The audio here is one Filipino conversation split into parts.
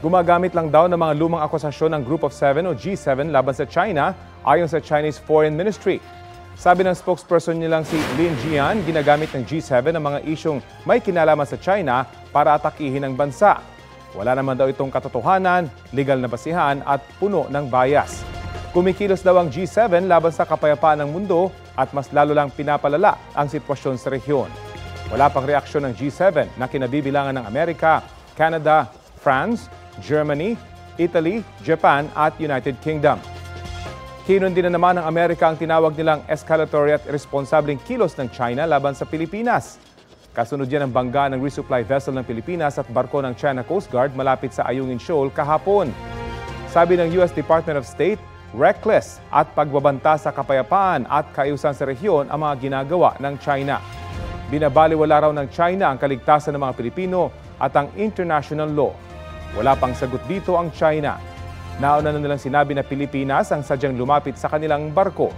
Gumagamit lang daw ng mga lumang akusasyon ng Group of Seven o G7 laban sa China ayon sa Chinese Foreign Ministry. Sabi ng spokesperson nilang si Lin Jian, ginagamit ng G7 ang mga isyong may kinalaman sa China para atakihin ang bansa. Wala naman daw itong katotohanan, legal na basihan at puno ng bias. Kumikilos daw ang G7 laban sa kapayapaan ng mundo at mas lalo lang pinapalala ang sitwasyon sa rehiyon. Wala pang reaksyon ng G7 na kinabibilangan ng Amerika, Canada, France, Germany, Italy, Japan at United Kingdom. Kinundi na naman ng Amerika ang tinawag nilang escalatory at responsableng kilos ng China laban sa Pilipinas. Kasunod yan ang bangga ng resupply vessel ng Pilipinas at barko ng China Coast Guard malapit sa Ayungin Shoal kahapon. Sabi ng US Department of State, reckless at pagbabanta sa kapayapaan at kaayusan sa rehiyon ang mga ginagawa ng China. Binabaliwala raw ng China ang kaligtasan ng mga Pilipino at ang international law. Wala pang sagot dito ang China. Nauna na nilang sinabi na Pilipinas ang sadyang lumapit sa kanilang barko.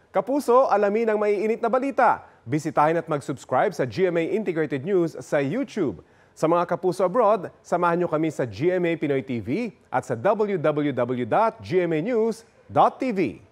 Kapuso, alamin ang maiinit na balita. Bisitahin at mag-subscribe sa GMA Integrated News sa YouTube. Sa mga kapuso abroad, samahan niyo kami sa GMA Pinoy TV at sa www.gmanews.tv.